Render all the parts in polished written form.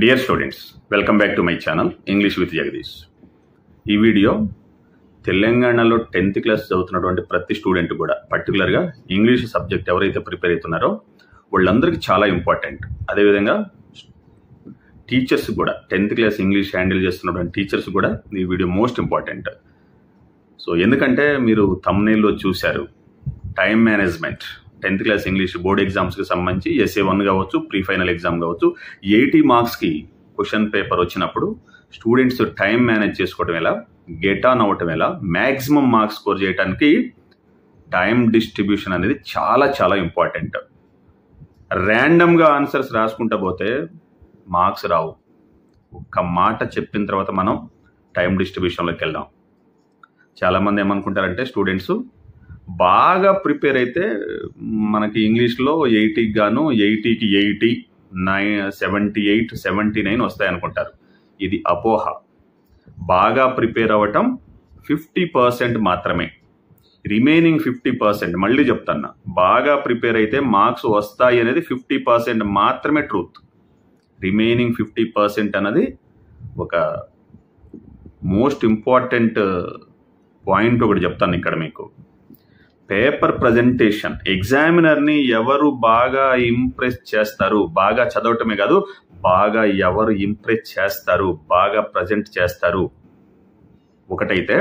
Dear students, welcome back to my channel English with Jagadish. ఈ video తెలంగాణలో 10th class చదువుతున్నటువంటి ప్రతి స్టూడెంట్ కూడా, పర్టికులర్గా ఇంగ్లీష్ సబ్జెక్ట్ ఎవరైతే ప్రిపేర్ అవుతున్నారో వాళ్ళందరికీ చాలా ఇంపార్టెంట్. అదేవిధంగా టీచర్స్ కూడా, 10th క్లాస్ ఇంగ్లీష్ హ్యాండిల్ చేస్తున్నటువంటి టీచర్స్ కూడా ఈ వీడియో మోస్ట్ ఇంపార్టెంట్. సో ఎందుకంటే మీరు థంబ్నెయిల్లో చూశారు, time management 10th class English board ఎగ్జామ్స్కి సంబంధించి SA1 కావచ్చు, ప్రీ ఫైనల్ ఎగ్జామ్ కావచ్చు, 80 మార్క్స్కి క్వశ్చన్ పేపర్ వచ్చినప్పుడు స్టూడెంట్స్ టైం మేనేజ్ చేసుకోవటం ఎలా, గెట్ ఆన్ అవ్వటం ఎలా, మ్యాక్సిమం మార్క్స్ స్కోర్ చేయడానికి టైం డిస్ట్రిబ్యూషన్ అనేది చాలా చాలా ఇంపార్టెంట్. ర్యాండమ్గా ఆన్సర్స్ రాసుకుంటా పోతే మార్క్స్ రావు. ఒక్క మాట చెప్పిన తర్వాత మనం టైం డిస్ట్రిబ్యూషన్లోకి వెళ్దాం. చాలామంది ఏమనుకుంటారంటే స్టూడెంట్స్ బాగా ప్రిపేర్ అయితే మనకి ఇంగ్లీష్లో 80కి గాను 80కి 80, 78, 79 వస్తాయనుకుంటారు. ఇది అపోహ. బాగా ప్రిపేర్ అవ్వటం 50% మాత్రమే. రిమైనింగ్ 50%, మళ్ళీ చెప్తాను, బాగా ప్రిపేర్ అయితే మార్క్స్ వస్తాయి అనేది 50% మాత్రమే ట్రూత్. రిమైనింగ్ 50% అన్నది ఒక మోస్ట్ ఇంపార్టెంట్ పాయింట్ ఒకటి చెప్తాను ఇక్కడ మీకు. పేపర్ ప్రజెంటేషన్, ఎగ్జామినర్ని ఎవరు బాగా ఇంప్రెస్ చేస్తారు, బాగా చదవటమే కాదు, బాగా ఎవరు ఇంప్రెస్ చేస్తారు, బాగా ప్రజెంట్ చేస్తారు ఒకటైతే,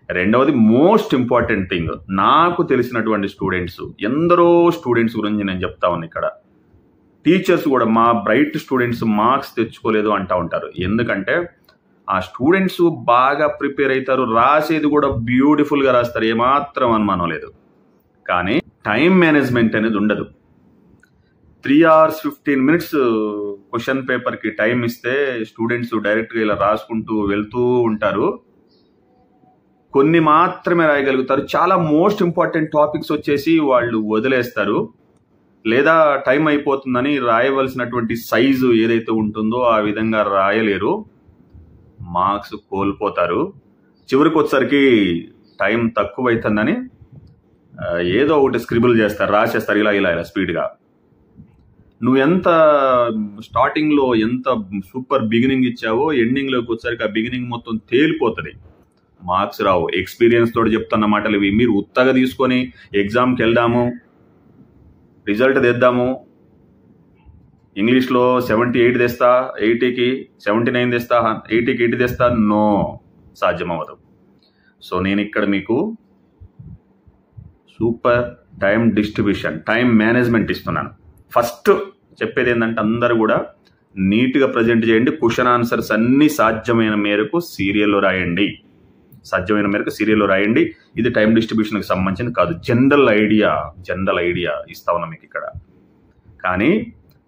రెండవది మోస్ట్ ఇంపార్టెంట్ థింగ్, నాకు తెలిసినటువంటి స్టూడెంట్స్, ఎందరో స్టూడెంట్స్ గురించి నేను చెప్తా ఉన్నాను ఇక్కడ. టీచర్స్ కూడా మా బ్రైట్ స్టూడెంట్స్ మార్క్స్ తెచ్చుకోలేదు అంటూ ఉంటారు. ఎందుకంటే ఆ స్టూడెంట్స్ బాగా ప్రిపేర్ అవుతారు, రాసేది కూడా బ్యూటిఫుల్గా రాస్తారు, ఏమాత్రం అనుమానం లేదు. కానీ టైం మేనేజ్మెంట్ అనేది ఉండదు. 3 hours 15 minutes క్వశ్చన్ పేపర్కి టైం ఇస్తే స్టూడెంట్స్ డైరెక్ట్గా ఇలా రాసుకుంటూ వెళ్తూ ఉంటారు. కొన్ని మాత్రమే రాయగలుగుతారు. చాలా మోస్ట్ ఇంపార్టెంట్ టాపిక్స్ వచ్చేసి వాళ్ళు వదిలేస్తారు, లేదా టైం అయిపోతుందని రాయవలసినటువంటి సైజు ఏదైతే ఉంటుందో ఆ విధంగా రాయలేరు, మార్క్స్ కోల్పోతారు. చివరికి వచ్చేసరికి టైం తక్కువ అవుతుందని ఏదో ఒకటి స్క్రిబుల్ చేస్తారు, రాసేస్తారు ఇలా ఇలా ఇలా స్పీడ్గా. నువ్వు ఎంత స్టార్టింగ్లో ఎంత సూపర్ బిగినింగ్ ఇచ్చావో ఎండింగ్లోకి వచ్చేసరికి ఆ బిగినింగ్ మొత్తం తేలిపోతుంది, మార్క్స్ రావు. ఎక్స్పీరియన్స్ తోటి చెప్తున్న మాటలు ఇవి. మీరు ఉత్తగా తీసుకొని ఎగ్జామ్కి వెళ్దాము, రిజల్ట్ తెద్దాము, ఇంగ్లీష్లో 78 తెస్తా, 80కి 79 తెస్తా, 80కి 80 తెస్తా, నో, సాధ్యం అవ్వదు. సో నేను ఇక్కడ మీకు super time distribution, time management ఇస్తున్నాను. ఫస్ట్ చెప్పేది ఏంటంటే అందరూ కూడా నీట్గా ప్రజెంట్ చేయండి. క్వశ్చన్ ఆన్సర్స్ అన్నీ సాధ్యమైన మేరకు సీరియల్లో రాయండి. ఇది టైం డిస్ట్రిబ్యూషన్కి సంబంధించింది కాదు, జనరల్ ఐడియా ఇస్తా ఉన్నా మీకు ఇక్కడ. కానీ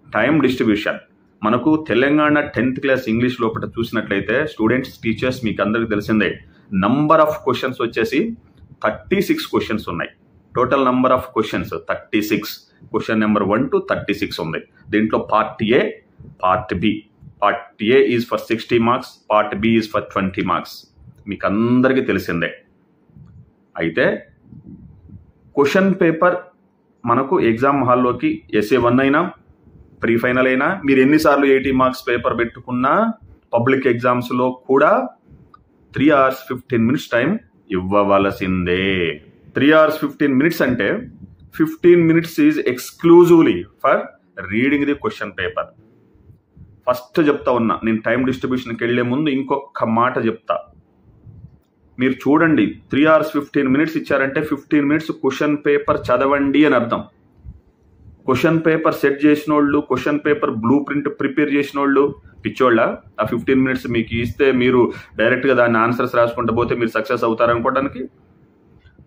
టైం డిస్ట్రిబ్యూషన్ మనకు తెలంగాణ 10th క్లాస్ ఇంగ్లీష్ లోపల చూసినట్లయితే స్టూడెంట్స్, టీచర్స్, మీకు అందరికి తెలిసిందే, నంబర్ ఆఫ్ క్వశ్చన్స్ వచ్చేసి 36 క్వశ్చన్స్ ఉన్నాయి. Total number of questions 36. Question number 1 to 36 ఉంది. దీంట్లో part A, part B. Part A is for 60 marks, part B is for 20 marks. మీకు అందరికీ తెలిసిందే. అయితే క్వశ్చన్ పేపర్ మనకు ఎగ్జామ్ హాల్లోకి SA1 అయినా ప్రీ ఫైనల్ అయినా మీరు ఎన్నిసార్లు 80 మార్క్స్ పేపర్ పెట్టుకున్నా పబ్లిక్ ఎగ్జామ్స్లో కూడా 3 hours 15 minutes టైం ఇవ్వవలసిందే. 3 hours 15 minutes అంటే 15 minutes is exclusively for reading the question paper. First చెప్తా ఉన్నా, నేను టైం డిస్ట్రిబ్యూషన్కి వెళ్లే ముందు ఇంకొక మాట చెప్తా. మీరు చూడండి, 3 hours 15 minutes ఇచ్చారంటే 15 minutes క్వశ్చన్ పేపర్ చదవండి అని అర్థం. క్వశ్చన్ పేపర్ సెట్ చేసిన వాళ్ళు, question paper blue print prepare చేసిన వాళ్ళు పిచ్చోళ్ళ? ఆ 15 minutes మీకు ఇస్తే మీరు డైరెక్ట్గా దాన్ని ఆన్సర్స్ రాసుకుంటూ పోతే మీరు సక్సెస్ అవుతారనుకోవడానికి?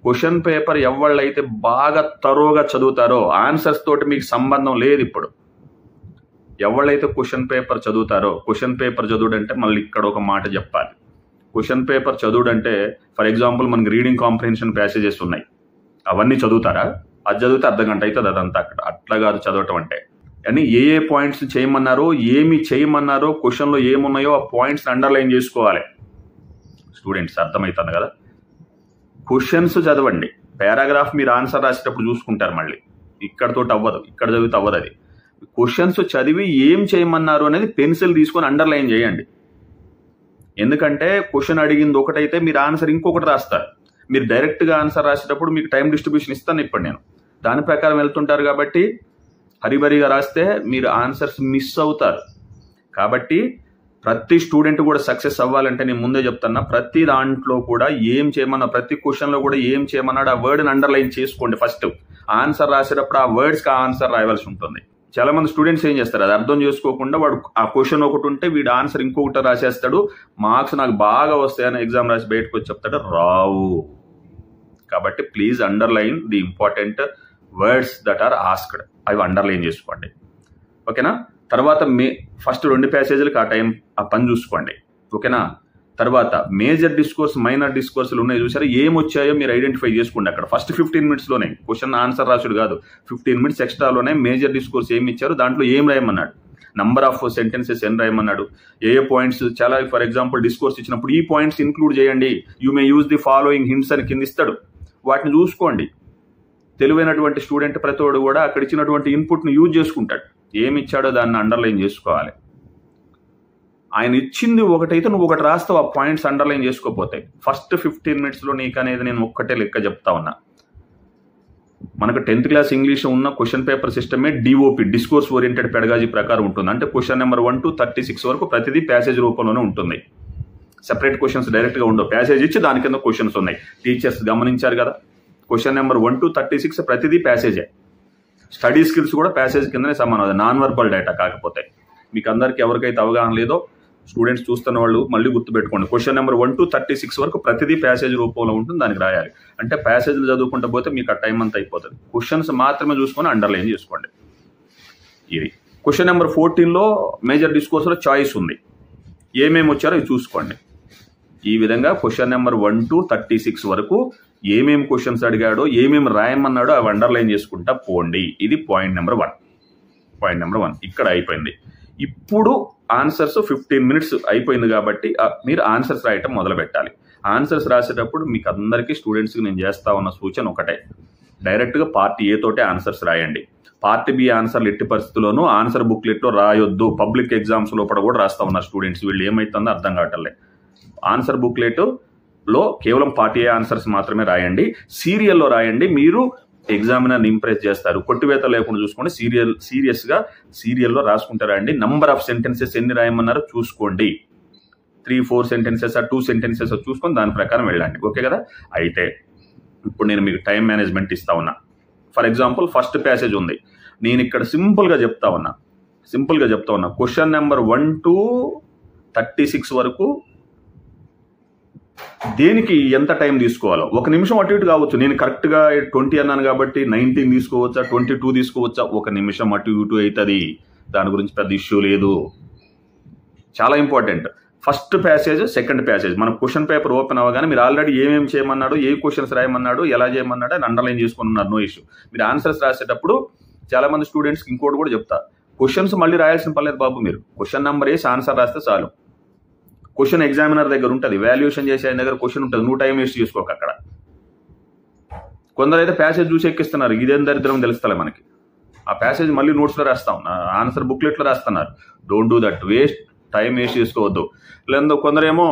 క్వశ్చన్ పేపర్ ఎవళ్ళైతే బాగా తరోగా చదువుతారో ఆన్సర్స్ తోటి మీకు సంబంధం లేదు. ఇప్పుడు ఎవళ్ళైతే క్వశ్చన్ పేపర్ చదువుతారో, క్వశ్చన్ పేపర్ చదువుడంటే మళ్ళీ ఇక్కడ ఒక మాట చెప్పాలి. క్వశ్చన్ పేపర్ చదువుడంటే ఫర్ ఎగ్జాంపుల్ మనకి రీడింగ్ కాంప్రిహెన్షన్ ప్యాసేజెస్ ఉన్నాయి, అవన్నీ చదువుతారా? అది చదివితే అర్ధ గంట అవుతుంది అదంతా. అట్లా కాదు చదవటం అంటే. అని ఏ పాయింట్స్ చేయమన్నారో, ఏమి చేయమన్నారో, క్వశ్చన్లో ఏమున్నాయో ఆ పాయింట్స్ అండర్లైన్ చేసుకోవాలి. స్టూడెంట్స్ అర్థమవుతుంది కదా? క్వశ్చన్స్ చదవండి, పారాగ్రాఫ్ మీరు ఆన్సర్ రాసేటప్పుడు చూసుకుంటారు. మళ్ళీ ఇక్కడతో అవ్వదు, ఇక్కడ చదివితే అవ్వదు. అది క్వశ్చన్స్ చదివి ఏం చేయమన్నారు అనేది పెన్సిల్ తీసుకొని అండర్లైన్ చేయండి. ఎందుకంటే క్వశ్చన్ అడిగింది ఒకటైతే మీరు ఆన్సర్ ఇంకొకటి రాస్తారు. మీరు డైరెక్ట్గా ఆన్సర్ రాసేటప్పుడు మీకు టైం డిస్ట్రిబ్యూషన్ ఇస్తాను ఇప్పుడు నేను, దాని ప్రకారం వెళ్తుంటారు. కాబట్టి హరిబరిగా రాస్తే మీరు ఆన్సర్స్ మిస్ అవుతారు. కాబట్టి ప్రతి స్టూడెంట్ కూడా సక్సెస్ అవ్వాలంటే నేను ముందే చెప్తున్నా, ప్రతి దాంట్లో కూడా ఏం చేయమన్నా, ప్రతి క్వశ్చన్లో కూడా ఏం చేయమన్నాడు ఆ వర్డ్ని అండర్లైన్ చేసుకోండి. ఫస్ట్ ఆన్సర్ రాసేటప్పుడు ఆ వర్డ్స్కి ఆన్సర్ రాయవలసి ఉంటుంది. చాలా మంది స్టూడెంట్స్ ఏం చేస్తారు, అది అర్థం చేసుకోకుండా వాడు ఆ క్వశ్చన్ ఒకటి ఉంటే వీడు ఆన్సర్ ఇంకొకటి రాసేస్తాడు. మార్క్స్ నాకు బాగా వస్తాయని ఎగ్జామ్ రాసి బయటకు వచ్చి చెప్తాడు, రావు. కాబట్టి please underline the important words that are asked, అవి అండర్లైన్ చేసుకోండి. ఓకేనా? తర్వాత ఫస్ట్ 2 ప్యాసేజీలకు ఆ పని చూసుకోండి. ఓకేనా? తర్వాత మేజర్ డిస్కోర్స్, మైనర్ డిస్కోర్సులు ఉన్నాయి చూసారా, ఏమొచ్చాయో మీరు ఐడెంటిఫై చేసుకోండి. అక్కడ ఫస్ట్ 15 మినిట్స్లోనే క్వశ్చన్ ఆన్సర్ రాసుడు కాదు, 15 మినిట్స్ ఎక్స్ట్రాలోనే మేజర్ డిస్కోర్స్ ఏమి ఇచ్చారు, దాంట్లో ఏం రాయమన్నాడు, నంబర్ ఆఫ్ సెంటెన్సెస్ ఎన్ని రాయమన్నాడు, ఏ పాయింట్స్. చాలా ఫర్ ఎగ్జాంపుల్ డిస్కోర్స్ ఇచ్చినప్పుడు ఈ పాయింట్స్ ఇంక్లూడ్ చేయండి, you may use the following hints అని కింద ఇస్తాడు. వాటిని చూసుకోండి. తెలివైనటువంటి స్టూడెంట్ ప్రతివాడు కూడా అక్కడ ఇచ్చినటువంటి ఇన్పుట్ను యూజ్ చేసుకుంటాడు. ఏమి ఇచ్చాడో దాన్ని అండర్లైన్ చేసుకోవాలి. ఆయన ఇచ్చింది ఒకటైతే నువ్వు ఒకటి రాస్తావు, ఆ పాయింట్స్ అండర్లైన్ చేసుకోపోతాయి. ఫస్ట్ 15 మినిట్స్లో నీకు అనేది నేను ఒక్కటే లెక్క చెప్తా ఉన్నా. మనకు 10th క్లాస్ ఇంగ్లీష్ ఉన్న క్వశ్చన్ పేపర్ సిస్టమే డిఓపి, డిస్కోర్స్ ఓరియంటెడ్ పెడగాజీ ప్రకారం ఉంటుంది. అంటే క్వశ్చన్ నెంబర్ 1 to 36 వరకు ప్రతిదీ ప్యాసేజ్ రూపంలోనే ఉంటుంది. సెపరేట్ క్వశ్చన్స్ డైరెక్ట్గా ఉండవు. ప్యాసేజ్ ఇచ్చి దాని కింద క్వశ్చన్స్ ఉన్నాయి. టీచర్స్ గమనించారు కదా, క్వశ్చన్ నెంబర్ 1 to 36 ప్రతిదీ ప్యాసేజే. స్టడీ స్కిల్స్ కూడా ప్యాసేజ్ కిందనే సమానం, అది నాన్ వర్బల్ డేటా. కాకపోతే మీకు అందరికీ ఎవరికైతే అవగాహన లేదో స్టూడెంట్స్ చూస్తున్న వాళ్ళు మళ్ళీ గుర్తుపెట్టుకోండి, క్వశ్చన్ నెంబర్ 1 to 36 వరకు ప్రతిదీ ప్యాసేజ్ రూపంలో ఉంటుంది, దానికి రాయాలి. అంటే ప్యాసేజ్లు చదువుకుంటూ పోతే మీకు ఆ టైం అంతా అయిపోతుంది. క్వశ్చన్స్ మాత్రమే చూసుకొని అండర్లైన్ చేసుకోండి. ఇది క్వశ్చన్ నెంబర్ 14లో మేజర్ డిస్కోర్స్లో చాయిస్ ఉంది, ఏమేమి వచ్చారో ఇవి చూసుకోండి. ఈ విధంగా క్వశ్చన్ నెంబర్ 1 to 36 వరకు ఏమేమి క్వశ్చన్స్ అడిగాడో, ఏమేమి రాయమన్నాడో అవి అండర్లైన్ చేసుకుంటా పోండి. ఇది పాయింట్ నెంబర్ 1. ఇక్కడ అయిపోయింది. ఇప్పుడు ఆన్సర్స్ 15 మినిట్స్ అయిపోయింది కాబట్టి మీరు ఆన్సర్స్ రాయటం మొదలు పెట్టాలి. ఆన్సర్స్ రాసేటప్పుడు మీకు అందరికీ స్టూడెంట్స్కి నేను చేస్తా ఉన్న సూచన ఒకటే, డైరెక్ట్గా పార్ట్ ఏ తోటే ఆన్సర్స్ రాయండి. పార్ట్ బి ఆన్సర్లు ఎట్టి పరిస్థితుల్లోనూ ఆన్సర్ బుక్లెట్లో రాయొద్దు. పబ్లిక్ ఎగ్జామ్స్ లోపల కూడా రాస్తా ఉన్నారు స్టూడెంట్స్, వీళ్ళు ఏమైతుందో అర్థం కావట్లే. ఆన్సర్ బుక్లెట్లో కేవలం పార్ట్ ఏ ఆన్సర్స్ మాత్రమే రాయండి. సీరియల్లో రాయండి, మీరు ఎగ్జామినర్ని ఇంప్రెస్ చేస్తారు. కొట్టివేత లేకుండా చూసుకోండి. సీరియస్గా సీరియల్లో రాసుకుంటారా అండి. నంబర్ ఆఫ్ సెంటెన్సెస్ ఎన్ని రాయమన్నారో చూసుకోండి. 3-4 సెంటెన్సెస్ 2 సెంటెన్సెస్ చూసుకొని దాని ప్రకారం వెళ్ళండి. ఓకే కదా? అయితే ఇప్పుడు నేను మీకు టైం మేనేజ్మెంట్ ఇస్తా ఉన్నా. ఫర్ ఎగ్జాంపుల్ ఫస్ట్ ప్యాసేజ్ ఉంది, నేను ఇక్కడ సింపుల్గా చెప్తా ఉన్నా క్వశ్చన్ నెంబర్ 1 to 36 వరకు దేనికి ఎంత టైం తీసుకోవాలో. 1 నిమిషం అటు ఇటు కావచ్చు, నేను కరెక్ట్గా 20 అన్నాను కాబట్టి 19 తీసుకోవచ్చా, 22 తీసుకోవచ్చా, 1 నిమిషం అటు ఇటు అవుతుంది. దాని గురించి పెద్ద ఇష్యూ లేదు. చాలా important. First passage, second passage, మన క్వశ్చన్ పేపర్ ఓపెన్ అవ్వగానే మీరు ఆల్రెడీ ఏమేమి చేయమన్నాడు, ఏ క్వశ్చన్స్ రాయమన్నాడు, ఎలా చేయమన్నాడు అని అండర్లైన్ చేసుకున్నారు. No issue. మీరు ఆన్సర్స్ రాసేటప్పుడు చాలా మంది స్టూడెంట్స్కి ఇంకోటి కూడా చెప్తా, క్వశ్చన్స్ మళ్ళీ రాయాల్సిన పర్లేదు బాబు, మీరు క్వశ్చన్ నెంబర్ వేసి ఆన్సర్ రాస్తే చాలు. క్వశ్చన్ ఎగ్జామినర్ దగ్గర ఉంటుంది, వాల్యుయేషన్ చేసే ఆయన దగ్గర క్వశ్చన్ ఉంటుంది, నువ్వు టైం వేస్ట్ చేసుకోక అక్కడ. కొందరైతే ప్యాసేజ్ చూసి ఎక్కిస్తున్నారు, ఇదేం దరిద్రం తెలుస్తలే మనకి. ఆ ప్యాసేజ్ మళ్ళీ నోట్స్లో రాస్తాం, ఆన్సర్ బుక్లెట్లో రాస్తున్నారు. Don't do that, time waste చేసుకోవద్దు. లేదా కొందరేమో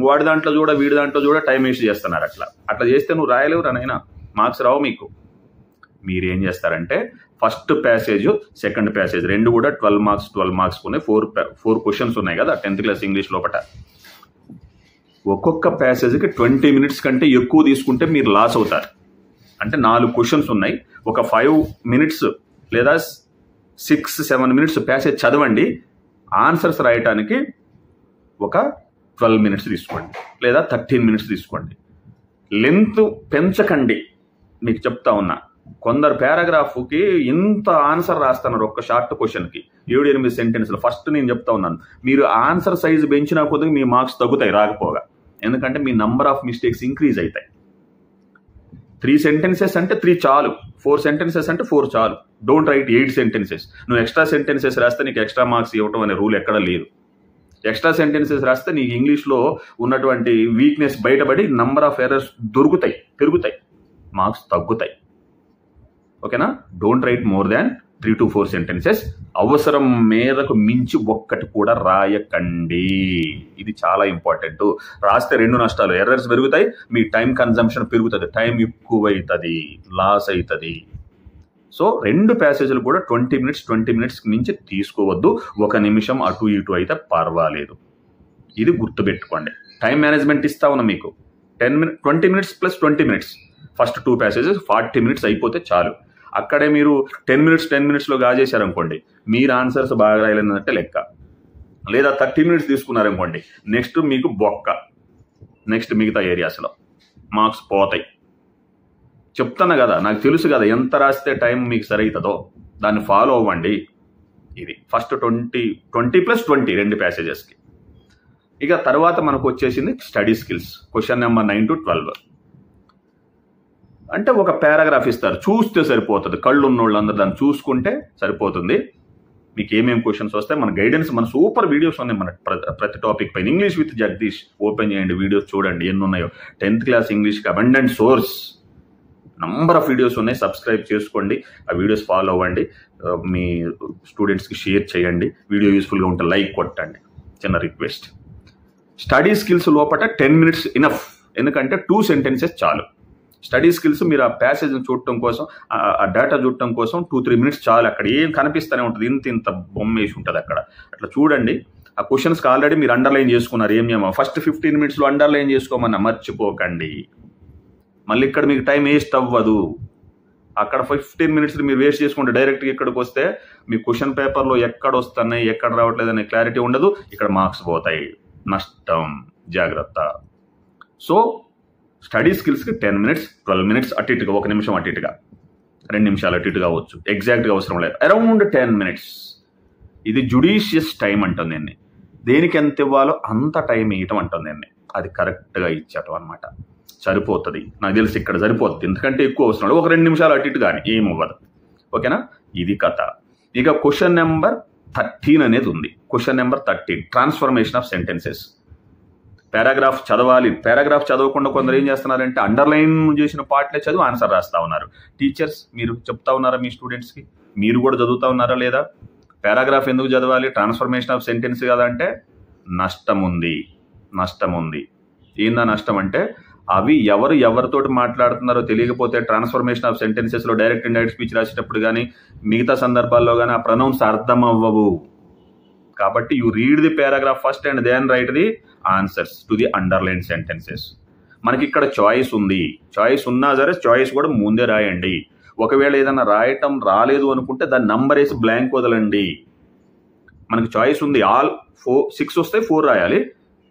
వాడి దాంట్లో చూడ వీడి దాంట్లో చూడ టైం వేస్ట్ చేస్తున్నారు. అట్లా చేస్తే నువ్వు రాయలేవు రానైనా, మార్క్స్ రావు మీకు. మీరేం చేస్తారంటే ఫస్ట్ ప్యాసేజ్, సెకండ్ ప్యాసేజ్ రెండు కూడా 12 మార్క్స్ ఉన్నాయి. 4 క్వశ్చన్స్ ఉన్నాయి కదా 10th క్లాస్ ఇంగ్లీష్ లోపల. ఒక్కొక్క ప్యాసేజ్కి 20 మినిట్స్ కంటే ఎక్కువ తీసుకుంటే మీరు లాస్ అవుతారు. అంటే 4 క్వశ్చన్స్ ఉన్నాయి, ఒక 5 మినిట్స్ లేదా 6-7 మినిట్స్ ప్యాసేజ్ చదవండి. ఆన్సర్స్ రాయటానికి ఒక 12 మినిట్స్ తీసుకోండి లేదా 13 మినిట్స్ తీసుకోండి. లెంత్ పెంచకండి. మీకు చెప్తా ఉన్నా, కొందరు పారాగ్రాఫ్కి ఇంత ఆన్సర్ రాస్తున్నారు ఒక్క షార్ట్ క్వశ్చన్కి 7-8 సెంటెన్స్లు. ఫస్ట్ నేను చెప్తా ఉన్నాను, మీరు ఆన్సర్ సైజు పెంచినా కొద్దిగా మీ మార్క్స్ తగ్గుతాయి రాకపోగా. ఎందుకంటే మీ నంబర్ ఆఫ్ మిస్టేక్స్ ఇంక్రీజ్ అవుతాయి. 3 సెంటెన్సెస్ అంటే 3 చాలు, 4 సెంటెన్సెస్ అంటే 4 చాలు. Don't write 8 sentences. నువ్వు ఎక్స్ట్రా సెంటెన్సెస్ రాస్తే నీకు ఎక్స్ట్రా మార్క్స్ ఇవ్వటం అనే రూల్ ఎక్కడ లేదు. ఎక్స్ట్రా సెంటెన్సెస్ రాస్తే నీకు ఇంగ్లీష్లో ఉన్నటువంటి వీక్నెస్ బయటపడి నంబర్ ఆఫ్ ఎర్రర్స్ పెరుగుతాయి, మార్క్స్ తగ్గుతాయి. ఓకేనా? Don't write more than 3 to 4 sentences. అవసరం మేరకు మించి ఒక్కటి కూడా రాయకండి. ఇది చాలా ఇంపార్టెంట్. రాస్తే 2 నష్టాలు, ఎర్రర్స్ పెరుగుతాయి, మీ టైం కన్జంప్షన్ పెరుగుతుంది, టైం ఎక్కువైతుంది, లాస్ అవుతుంది. సో 2 ప్యాసేజీలు కూడా 20 మినిట్స్ మించి తీసుకోవద్దు. 1 నిమిషం అటు ఇటు అయితే పర్వాలేదు. ఇది గుర్తుపెట్టుకోండి. టైం మేనేజ్మెంట్ ఇస్తా ఉన్నా మీకు. 20 minutes plus 20 minutes, first 2 passages 40 minutes అయిపోతే చాలు. అక్కడే మీరు 10 మినిట్స్లో గాజేశారనుకోండి, మీరు ఆన్సర్స్ బాగా రాయలేదంటే లెక్క. లేదా 30 మినిట్స్ తీసుకున్నారనుకోండి, నెక్స్ట్ మీకు బొక్క, నెక్స్ట్ మిగతా ఏరియాస్లో మార్క్స్ పోతాయి. చెప్తాను కదా, నాకు తెలుసు కదా ఎంత రాస్తే టైం మీకు సరైతుందో, దాన్ని ఫాలో అవ్వండి. ఇది ఫస్ట్ 20 ప్లస్ 20 2 ప్యాసేజెస్కి. ఇక తర్వాత మనకు వచ్చేసింది study skills. Question number 9 to 12. అంటే ఒక పారాగ్రాఫ్ ఇస్తారు, చూస్తే సరిపోతుంది. కళ్ళు ఉన్నోళ్ళందరూ దాన్ని చూసుకుంటే సరిపోతుంది. మీకు ఏమేమి క్వశ్చన్స్ వస్తాయి, మన గైడెన్స్, మన సూపర్ వీడియోస్ ఉన్నాయి మన ప్రతి టాపిక్ పైన. ఇంగ్లీష్ విత్ జగదీష్ ఓపెన్ చేయండి, వీడియోస్ చూడండి ఎన్ని ఉన్నాయో. 10th క్లాస్ ఇంగ్లీష్కి abundant source, number of videos ఉన్నాయి. సబ్స్క్రైబ్ చేసుకోండి, ఆ వీడియోస్ ఫాలో అవ్వండి, మీ స్టూడెంట్స్కి షేర్ చేయండి. వీడియో యూస్ఫుల్గా ఉంటే లైక్ కొట్టండి, చిన్న రిక్వెస్ట్. స్టడీ స్కిల్స్ లోపల 10 మినిట్స్ ఇనఫ్, ఎందుకంటే 2 సెంటెన్సెస్ చాలు. స్టడీ స్కిల్స్ మీరు ఆ ప్యాసేజ్ని చూడటం కోసం, ఆ డేటా చూడటం కోసం 2-3 మినిట్స్ చాలు. అక్కడ ఏం కనిపిస్తూనే ఉంటుంది, ఇంత బొమ్మ వేసి ఉంటుంది అక్కడ. అట్లా చూడండి. ఆ క్వశ్చన్స్కి ఆల్రెడీ మీరు అండర్లైన్ చేసుకున్నారు. ఏమేమో ఫస్ట్ 15 మినిట్స్లో అండర్లైన్ చేసుకోమన్నా మర్చిపోకండి. మళ్ళీ ఇక్కడ మీకు టైం వేస్ట్ అవ్వదు. అక్కడ 15 మినిట్స్ మీరు వేస్ట్ చేసుకుంటే డైరెక్ట్గా ఇక్కడికి వస్తే మీ క్వశ్చన్ పేపర్లో ఎక్కడ వస్తున్నాయి ఎక్కడ రావట్లేదు అనే క్లారిటీ ఉండదు. ఇక్కడ మార్క్స్ పోతాయి, నష్టం, జాగ్రత్త. సో స్టడీ స్కిల్స్కి 10 మినిట్స్, 12 మినిట్స్ అటు ఇటుగా, 1 నిమిషం అటు ఇటుగా, 2 నిమిషాలు అటు ఇటుగా అవ్వచ్చు, ఎగ్జాక్ట్గా అవసరం లేదు. Around 10 minutes. ఇది జుడిషియస్ టైం అంటుంది నేను. దేనికి ఎంత ఇవ్వాలో అంత టైం ఇవ్వటం అంటుంది నేను. అది కరెక్ట్గా ఇచ్చటం అనమాట. సరిపోతుంది, నాకు తెలిసి ఇక్కడ సరిపోతుంది. ఎందుకంటే ఎక్కువ అవసరం లేదు, ఒక 2 నిమిషాలు అటు ఇటు కానీ ఏం అవ్వదు. ఓకేనా, ఇది కథ. ఇక క్వశ్చన్ నెంబర్ 13 అనేది ఉంది. Question number 13, transformation of sentences. Paragraph చదవాలి. పారాగ్రాఫ్ చదవకుండా కొందరు ఏం చేస్తున్నారంటే అండర్లైన్ చేసిన పార్ట్లే చదివి ఆన్సర్ రాస్తా ఉన్నారు. టీచర్స్ మీరు చెప్తా ఉన్నారా మీ స్టూడెంట్స్కి? మీరు కూడా చదువుతా ఉన్నారా లేదా? పారాగ్రాఫ్ ఎందుకు చదవాలి? ట్రాన్స్ఫర్మేషన్ ఆఫ్ సెంటెన్స్ కదంటే నష్టం ఉంది. ఏందా నష్టం అంటే, అవి ఎవరితోటి మాట్లాడుతున్నారో తెలియకపోతే ట్రాన్స్ఫర్మేషన్ ఆఫ్ సెంటెన్సెస్లో డైరెక్ట్ ఇండైరెక్ట్ స్పీచ్ రాసేటప్పుడు కానీ మిగతా సందర్భాల్లో కానీ ఆ ప్రొనౌన్స్ అర్థం అవ్వవు. కాబట్టి you read the paragraph first and then write the answers to the underline sentences. మనకి ఇక్కడ చాయిస్ ఉంది. చాయిస్ ఉన్నా సరే చాయిస్ కూడా ముందే రాయండి. ఒకవేళ ఏదైనా రాయటం రాలేదు అనుకుంటే దాన్ని నంబర్ వేసి బ్లాంక్ వదలండి. మనకి చాయిస్ ఉంది. ఆల్ 6 వస్తే 4 రాయాలి,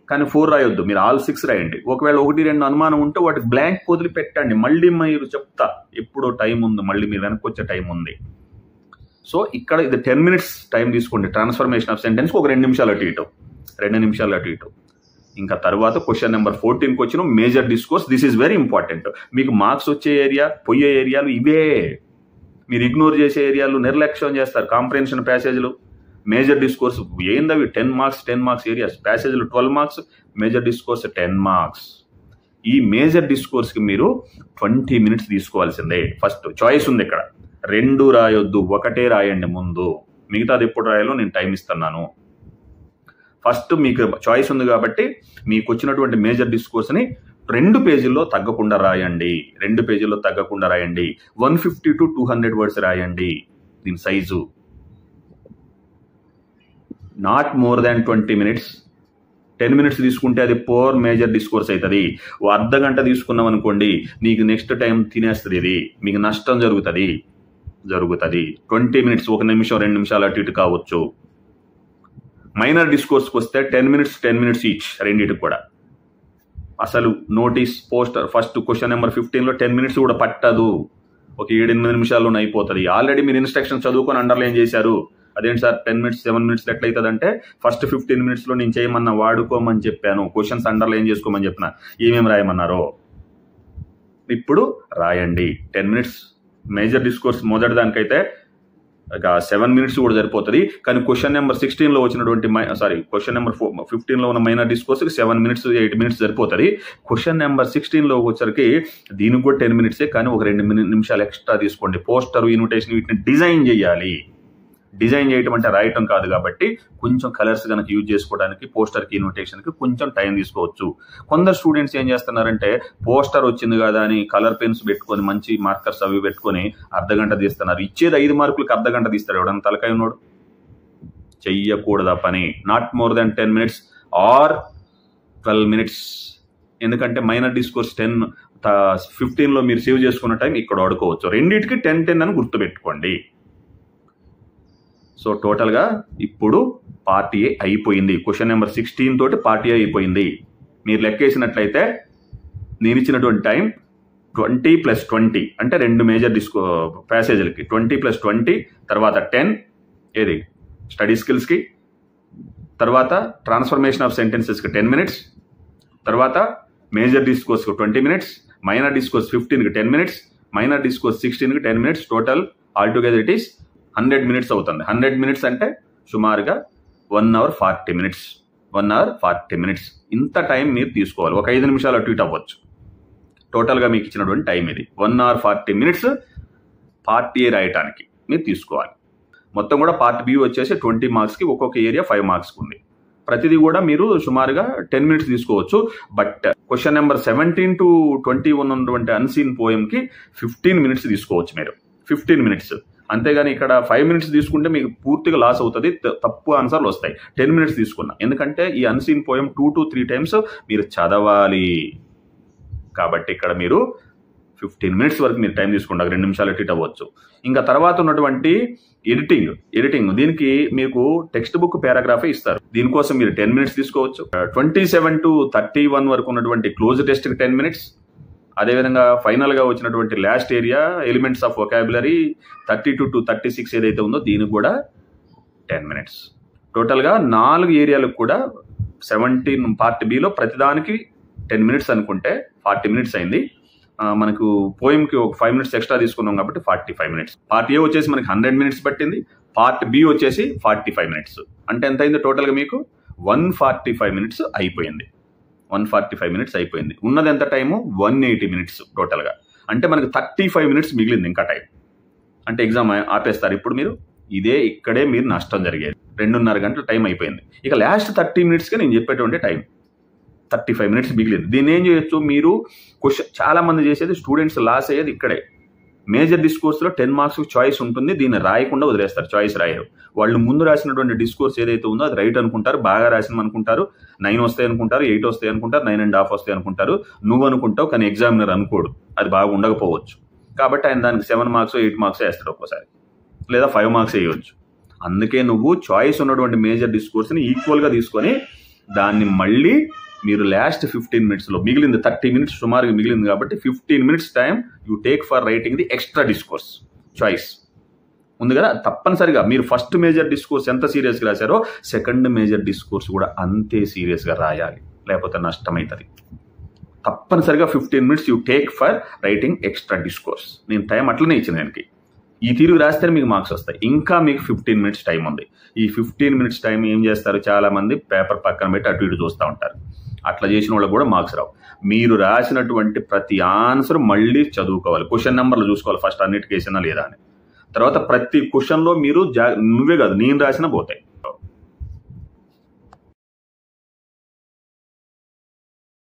కానీ 4 రాయొద్దు, మీరు ఆల్ 6 రాయండి. ఒకవేళ 1-2 అనుమానం ఉంటే వాటికి బ్లాంక్ వదిలి పెట్టండి. మళ్ళీ మీరు చెప్తా, ఎప్పుడో టైం ఉంది, మళ్ళీ మీరు వెనక్కి వచ్చే టైం ఉంది. సో ఇక్కడ ఇది 10 మినిట్స్ టైం తీసుకోండి. ట్రాన్స్ఫర్మేషన్ ఆఫ్ సెంటెన్స్కి ఒక 2 నిమిషాలు అటు ఇటు. ఇంకా తర్వాత క్వశ్చన్ నెంబర్ 14కి వచ్చిన major discourse. This is very important. మీకు మార్క్స్ వచ్చే ఏరియా, పోయే ఏరియాలు ఇవే. మీరు ఇగ్నోర్ చేసే ఏరియాలు, నిర్లక్ష్యం చేస్తారు. కాంప్రిహెన్షన్ ప్యాసేజ్లు, మేజర్ డిస్కోర్స్ ఏందవి 10 మార్క్స్ ఏరియాస్. ప్యాసేజ్లు 12 మార్క్స్, మేజర్ డిస్కోర్స్ 10 మార్క్స్. ఈ మేజర్ డిస్కోర్స్కి మీరు 20 మినిట్స్ తీసుకోవాల్సిందే. ఫస్ట్ చాయిస్ ఉంది ఇక్కడ, 2 రాయొద్దు, 1 రాయండి ముందు. మిగతాది ఎప్పుడు రాయాలో నేను టైం ఇస్తున్నాను. ఫస్ట్ మీకు చాయిస్ ఉంది కాబట్టి మీకు వచ్చినటువంటి మేజర్ డిస్కోర్స్ని 2 పేజీల్లో తగ్గకుండా రాయండి. 150 to 200 వర్డ్స్ రాయండి. దీని size not more than 20 minutes. 10 minutes తీసుకుంటే అది పోర్ మేజర్ డిస్కోర్స్ అవుతుంది. అర్ధ గంట తీసుకున్నాం అనుకోండి, నీకు నెక్స్ట్ టైం తినేస్తుంది. ఇది మీకు నష్టం జరుగుతుంది. 20 మినిట్స్, 1 నిమిషం 2 నిమిషాలు అటు ఇటు కావచ్చు. మైనర్ డిస్కోర్స్కి వస్తే 10 మినిట్స్ ఈచ్, రెండింటికి కూడా. అసలు notice, poster, first question number 15లో 10 మినిట్స్ కూడా పట్టదు, ఒక 7-8 నిమిషాల్లోనే అయిపోతుంది. ఆల్రెడీ మీరు ఇన్స్ట్రక్షన్ చదువుకొని అండర్లైన్ చేశారు. అదేంటి సార్ 10 మినిట్స్ 7 మినిట్స్ ఎట్లయితుందంటే, ఫస్ట్ 15 మినిట్స్లో నేను చేయమన్నా వాడుకోమని చెప్పాను, క్వశ్చన్స్ అండర్లైన్ చేసుకోమని చెప్పిన, ఏమేమి రాయమన్నారో ఇప్పుడు రాయండి. 10 మినిట్స్ మేజర్ డిస్కోర్స్ మొదటి దానికైతే ఇక 7 minutes కూడా సరిపోతుంది. కానీ క్వశ్చన్ నెంబర్ 16లో వచ్చినటువంటి క్వశ్చన్ నెంబర్ 15లో ఉన్న మైనర్ డిస్కోర్స్కి 7 minutes 8 minutes సరిపోతుంది. క్వశ్చన్ నెంబర్ 16లో వచ్చరికి దీనికి కూడా 10 minutes, కానీ ఒక 2 నిమిషాలు ఎక్స్ట్రా తీసుకోండి. పోస్టర్, ఇన్విటేషన్ వీటిని డిజైన్ చేయాలి. డిజైన్ చేయటం అంటే రాయటం కాదు కాబట్టి కొంచెం కలర్స్ కనుక యూజ్ చేసుకోవడానికి పోస్టర్కి, ఇన్విటేషన్కి కొంచెం టైం తీసుకోవచ్చు. కొందరు స్టూడెంట్స్ ఏం చేస్తున్నారంటే పోస్టర్ వచ్చింది కదా అని కలర్ పెన్స్ పెట్టుకొని మంచి మార్కర్స్ అవి పెట్టుకొని అర్ధగంట తీస్తున్నారు. ఇచ్చేది 5 మార్కులకి అర్ధగంట తీస్తారు. ఎవడన్నా తలకాయ ఉన్నాడు? చెయ్యకూడదు ఆ పని. Not more than 10 minutes or 12 minutes. ఎందుకంటే మైనర్ డిస్కోర్స్ 15లో మీరు సేవ్ చేసుకున్న టైం ఇక్కడ వాడుకోవచ్చు. రెండింటికి 10-10 అని గుర్తుపెట్టుకోండి. సో టోటల్గా ఇప్పుడు పార్ట్ ఏ అయిపోయింది. క్వశ్చన్ నెంబర్ 16 తోటి పార్ట్ ఏ అయిపోయింది. మీరు లెక్కేసినట్లయితే నేను ఇచ్చినటువంటి టైం 20 + 20 అంటే 2 మేజర్ ప్యాసేజ్లకి 20 + 20, తర్వాత 10 ఏది స్టడీ స్కిల్స్కి, తర్వాత ట్రాన్స్ఫర్మేషన్ ఆఫ్ సెంటెన్సెస్కి 10 minutes, తర్వాత మేజర్ డిస్కోర్స్కి 20 minutes, మైనర్ డిస్కోర్స్ 15కి 10 minutes, మైనర్ డిస్కోర్స్ 16కి 10 minutes. Total altogether it is 100 minutes అవుతుంది. 100 minutes అంటే సుమారుగా 1 hour 40 minutes. 1 hour 40 minutes ఇంత టైం మీరు తీసుకోవాలి. ఒక 5 నిమిషాలు అటు ఇటు అవ్వచ్చు. టోటల్గా మీకు ఇచ్చినటువంటి టైం ఇది 1 hour 40 minutes పార్ట్ ఏ రాయటానికి మీరు తీసుకోవాలి. మొత్తం కూడా పార్ట్ బి వచ్చేసి 20 marksకి ఒక్కొక్క ఏరియా 5 marks ఉంది. ప్రతిదీ కూడా మీరు సుమారుగా 10 minutes తీసుకోవచ్చు. బట్ క్వశ్చన్ నెంబర్ 17 to 21 ఉన్నటువంటి అన్సీన్ పోయంకి 15 minutes తీసుకోవచ్చు మీరు. 15 minutes. అంతేగాని ఇక్కడ 5 minutes తీసుకుంటే మీకు పూర్తిగా లాస్ అవుతుంది. తప్పు ఆన్సర్లు వస్తాయి. 10 minutes తీసుకున్నా. ఎందుకంటే ఈ అన్సీన్ పోయం 2 to 3 times మీరు చదవాలి. కాబట్టి ఇక్కడ మీరు 15 minutes వరకు మీరు టైం తీసుకుంటారు. 2 నిమిషాలు ఎడిట్ అవ్వచ్చు. ఇంకా తర్వాత ఉన్నటువంటి ఎడిటింగ్ దీనికి మీకు టెక్స్ట్ బుక్ పారాగ్రాఫే ఇస్తారు. దీనికోసం మీరు 10 minutes తీసుకోవచ్చు. 27 to 31 వరకు ఉన్నటువంటి క్లోజ్ టెస్ట్కి 10 minutes. అదేవిధంగా ఫైనల్గా వచ్చినటువంటి last area elements of vocabulary 32 to 36 ఏదైతే ఉందో దీనికి కూడా 10 minutes. టోటల్గా 4 ఏరియాలకు కూడా 17 పార్ట్ బిలో ప్రతిదానికి 10 minutes అనుకుంటే 40 minutes అయింది. మనకు పోయంకి ఒక 5 minutes ఎక్స్ట్రా తీసుకున్నాం కాబట్టి 45 minutes. పార్ట్ ఏ వచ్చేసి మనకి 100 minutes పట్టింది. పార్ట్ బి వచ్చేసి 45 minutes. అంటే ఎంత అయింది టోటల్గా మీకు 145 minutes అయిపోయింది. 145 minutes అయిపోయింది. ఉన్నది ఎంత టైము 180 minutes టోటల్గా. అంటే మనకు 35 minutes మిగిలింది ఇంకా టైం. అంటే ఎగ్జామ్ ఆపేస్తారు ఇప్పుడు మీరు. ఇక్కడే మీరు నష్టం జరిగేది. 2.5 గంటల టైం అయిపోయింది. ఇక లాస్ట్ 30 minutesకి నేను చెప్పేటువంటి టైం 35 minutes మిగిలింది. దీన్ని ఏం చేయొచ్చు మీరు చాలా మంది చేసేది స్టూడెంట్స్ లాస్ అయ్యేది ఇక్కడే. మేజర్ డిస్కోర్స్లో 10 marks చాయిస్ ఉంటుంది. దీన్ని రాయకుండా వదిలేస్తారు. చాయిస్ రాయరు. వాళ్ళు ముందు రాసినటువంటి డిస్కోర్స్ ఏదైతే ఉందో అది రైట్ అనుకుంటారు. బాగా రాసిన అనుకుంటారు. 9 వస్తాయి అనుకుంటారు, 8 వస్తాయి అనుకుంటారు, 9.5 వస్తాయి అనుకుంటారు. నువ్వు అనుకుంటావు కానీ ఎగ్జామినర్ అనుకోడు. అది బాగా ఉండకపోవచ్చు. కాబట్టి ఆయన దానికి 7 marks 8 marks వేస్తాడు ఒక్కోసారి, లేదా 5 marks వేయవచ్చు. అందుకే నువ్వు చాయిస్ ఉన్నటువంటి మేజర్ డిస్కోర్స్ని ఈక్వల్గా తీసుకొని దాన్ని మళ్ళీ మీరు లాస్ట్ 15 minutesలో మిగిలింది 30 minutes సుమారుగా మిగిలింది కాబట్టి 15 minutes time you take for writing the extra discourse choice ఉంది కదా. తప్పనిసరిగా మీరు ఫస్ట్ మేజర్ డిస్కోర్స్ ఎంత సీరియస్గా రాశారో సెకండ్ మేజర్ డిస్కోర్స్ కూడా అంతే సీరియస్గా రాయాలి, లేకపోతే నష్టమవుతుంది. తప్పనిసరిగా 15 minutes you take for writing extra discourse. నేను టైం అట్లనే ఇచ్చిన దానికి. ఈ తీరు రాస్తే మీకు మార్క్స్ వస్తాయి. ఇంకా మీకు 15 minutes టైం ఉంది. ఈ 15 minutes టైం ఏం చేస్తారు, చాలామంది పేపర్ పక్కన పెట్టి అటు ఇటు చూస్తూ ఉంటారు. అట్లా చేసిన వాళ్ళకి కూడా మార్క్స్ రావు. మీరు రాసినటువంటి ప్రతి ఆన్సర్ మళ్ళీ చదువుకోవాలి. క్వశ్చన్ నెంబర్లు చూసుకోవాలి ఫస్ట్ అన్నిటికీ వేసినా లేదా అని. తర్వాత ప్రతి క్వశ్చన్లో మీరు నువ్వే కాదు నేను రాసినా పోతాయి.